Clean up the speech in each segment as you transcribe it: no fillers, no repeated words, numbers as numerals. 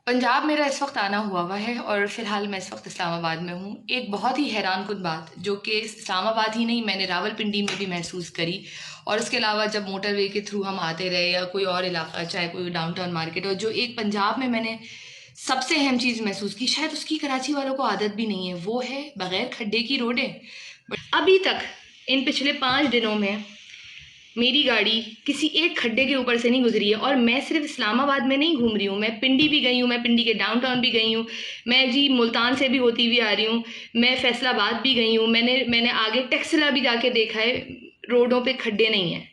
पंजाब मेरा इस वक्त आना हुआ है और फ़िलहाल मैं इस वक्त इस्लामाबाद में हूँ। एक बहुत ही हैरानकुन बात जो कि इस्लामाबाद ही नहीं, मैंने रावलपिंडी में भी महसूस करी। और उसके अलावा जब मोटरवे के थ्रू हम आते रहे या कोई और इलाका, चाहे कोई डाउनटाउन मार्केट हो, जो एक पंजाब में मैंने सबसे अहम चीज़ महसूस की, शायद उसकी कराची वालों को आदत भी नहीं है, वो है बग़ैर खड्डे की रोडें। अभी तक इन पिछले 5 दिनों में मेरी गाड़ी किसी एक खड्डे के ऊपर से नहीं गुजरी है। और मैं सिर्फ इस्लामाबाद में नहीं घूम रही हूँ, मैं पिंडी भी गई हूँ, मैं पिंडी के डाउनटाउन भी गई हूँ, मैं जी मुल्तान से भी होती हुई आ रही हूँ, मैं फैसलाबाद भी गई हूँ, मैंने आगे टेक्सला भी जाके देखा है, रोडों पे खड्डे नहीं हैं।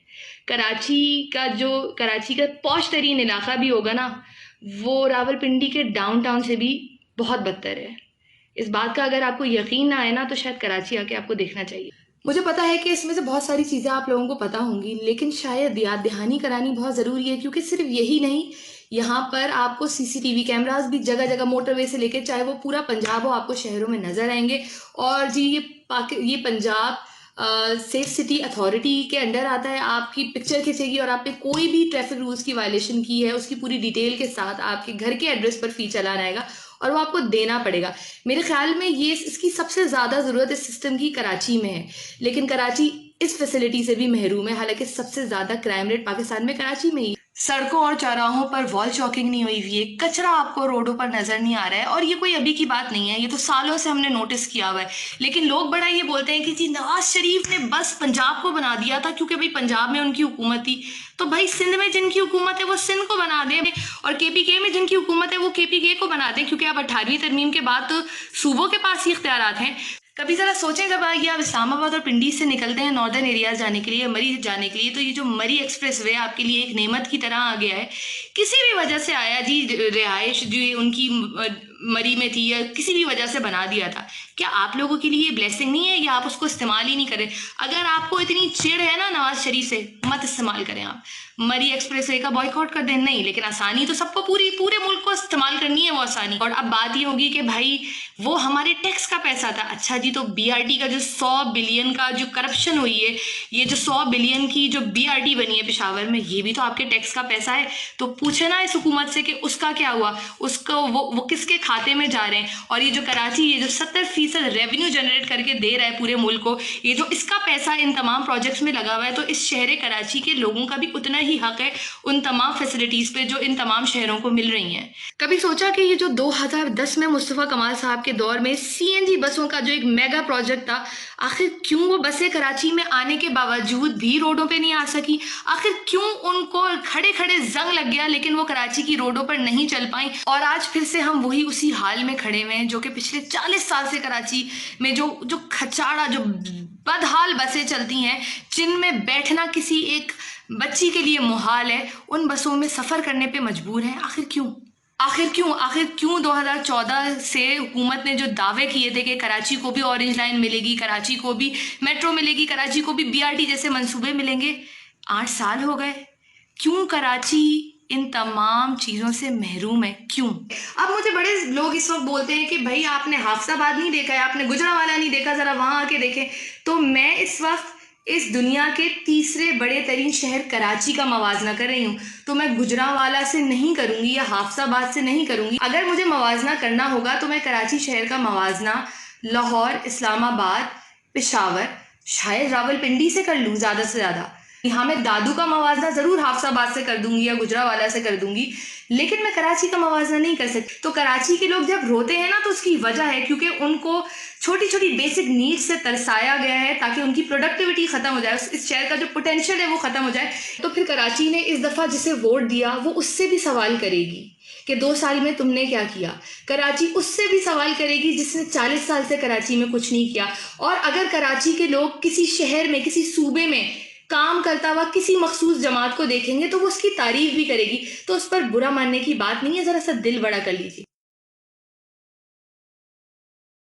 कराची का पॉश तरीन इलाका भी होगा ना, वो रावलपिंडी के डाउनटाउन से भी बहुत बदतर है। इस बात का अगर आपको यकीन ना आए ना, तो शायद कराची आके आपको देखना चाहिए। मुझे पता है कि इसमें से बहुत सारी चीज़ें आप लोगों को पता होंगी, लेकिन शायद याद दहानी करानी बहुत ज़रूरी है, क्योंकि सिर्फ यही नहीं, यहाँ पर आपको सीसीटीवी कैमरास भी जगह जगह मोटरवे से लेकर चाहे वो पूरा पंजाब हो, आपको शहरों में नज़र आएंगे। और जी ये पंजाब सेफ सिटी अथॉरिटी के अंडर आता है। आपकी पिक्चर खींचेगी और आप पे कोई भी ट्रैफिक रूल्स की वायलेशन की है, उसकी पूरी डिटेल के साथ आपके घर के एड्रेस पर फी चलान आएगा और वो आपको देना पड़ेगा। मेरे ख्याल में ये इसकी सबसे ज़्यादा ज़रूरत इस सिस्टम की कराची में है, लेकिन कराची इस फैसिलिटी से भी महरूम है। हालांकि सबसे ज़्यादा क्राइम रेट पाकिस्तान में कराची में ही। सड़कों और चौराहों पर वॉल चॉकिंग नहीं हुई हुई है, कचरा आपको रोडों पर नजर नहीं आ रहा है। और ये कोई अभी की बात नहीं है, ये तो सालों से हमने नोटिस किया हुआ है। लेकिन लोग बड़ा ये बोलते हैं कि जी नवाज शरीफ ने बस पंजाब को बना दिया था क्योंकि भाई पंजाब में उनकी हुकूमत थी। तो भाई सिंध में जिनकी हुकूमत है वो सिंध को बना दें, और केपीके में जिनकी हुकूमत है वो केपीके को बना दें, क्योंकि अब 18वीं तरमीम के बाद तो सूबों के पास ही इख्तियारात हैं। कभी ज़रा सोचें, जब ये आप इस्लामाबाद और पिंडी से निकलते हैं नॉर्दर्न एरियाज जाने के लिए, मरी जाने के लिए, तो ये जो मरी एक्सप्रेस वे आपके लिए एक नेमत की तरह आ गया है। किसी भी वजह से आया जी, रिहाइश जो उनकी मरी में थी या किसी भी वजह से बना दिया था, क्या आप लोगों के लिए ये ब्लेसिंग नहीं है या आप उसको इस्तेमाल ही नहीं करें? अगर आपको इतनी चिढ़ है ना नवाज शरीफ से, मत इस्तेमाल करें। आप मरी एक्सप्रेस वे का बॉयकॉट कर दें, नहीं, लेकिन आसानी तो सबको पूरे मुल्क को इस्तेमाल करनी है वो आसानी। और अब बात ये होगी कि भाई वो हमारे टैक्स का पैसा था। अच्छा जी, तो बीआरटी का जो 100 बिलियन का जो करप्शन हुई है, ये जो 100 बिलियन की जो बीआरटी बनी है पेशावर में, ये भी तो आपके टैक्स का पैसा है। तो पूछे ना इस हुकूमत से कि उसका क्या हुआ, उसको वो किसके खाते में जा रहे हैं। और ये जो कराची, ये जो 70% रेवेन्यू जनरेट करके दे रहा है पूरे मुल्क को, ये जो इसका पैसा इन तमाम प्रोजेक्ट्स में लगा हुआ है, तो इस शहर कराची के लोगों का भी उतना ही हक है उन तमाम फैसिलिटीज़ पे जो इन तमाम शहरों को मिल रही हैं। कभी सोचा कि ये जो 2010 में मुस्तफ़ा कमाल साहब के दौर में सीएनजी बसों का जो एक मेगा प्रोजेक्ट था, आखिर क्यों वो बसें कराची में आने के बावजूद भी रोडों पे नहीं आ सकी? आखिर क्यों उनको खड़े खड़े जंग लग गया, लेकिन वो कराची की रोडों पर नहीं चल पाई? और आज फिर से हम वही उसी हाल में खड़े हुए हैं जो कि पिछले 40 साल से कराची में जो खचाड़ा, जो बदहाल बसें चलती हैं, जिनमें बैठना किसी एक बच्ची के लिए मुहाल है, उन बसों में सफ़र करने पे मजबूर हैं। आखिर क्यों 2014 से हुकूमत ने जो दावे किए थे कि कराची को भी ऑरेंज लाइन मिलेगी, कराची को भी मेट्रो मिलेगी, कराची को भी बीआरटी जैसे मंसूबे मिलेंगे, 8 साल हो गए। क्यों कराची इन तमाम चीज़ों से महरूम है, क्यों? अब मुझे बड़े लोग इस वक्त बोलते हैं कि भाई आपने हाफसाबाद नहीं देखा है, आपने गुजरावाला नहीं देखा, ज़रा वहाँ आके देखें। तो मैं इस वक्त इस दुनिया के तीसरे बड़े तरीन शहर कराची का मवाजना कर रही हूँ, तो मैं गुजरांवाला से नहीं करूँगी या हाफसाबाद से नहीं करूँगी। अगर मुझे मवाजना करना होगा तो मैं कराची शहर का मवाजना लाहौर, इस्लामाबाद, पेशावर, शायद रावलपिंडी से कर लूँ ज़्यादा से ज़्यादा। यहाँ मैं दादू का मवाजना ज़रूर हाफसाबाद से कर दूंगी या गुजरांवाला से कर दूंगी, लेकिन मैं कराची का मवाजना नहीं कर सकती। तो कराची के लोग जब रोते हैं ना, तो उसकी वजह है क्योंकि उनको छोटी छोटी बेसिक नीड्स से तरसाया गया है ताकि उनकी प्रोडक्टिविटी ख़त्म हो जाए, इस शहर का जो पोटेंशियल है वो ख़त्म हो जाए। तो फिर कराची ने इस दफ़ा जिसे वोट दिया वो उससे भी सवाल करेगी कि 2 साल में तुमने क्या किया। कराची उससे भी सवाल करेगी जिसने 40 साल से कराची में कुछ नहीं किया। और अगर कराची के लोग किसी शहर में, किसी सूबे में काम करता हुआ किसी मखसूस जमात को देखेंगे तो वो उसकी तारीफ भी करेगी। तो उस पर बुरा मानने की बात नहीं है, ज़रा सा दिल बड़ा कर लीजिए।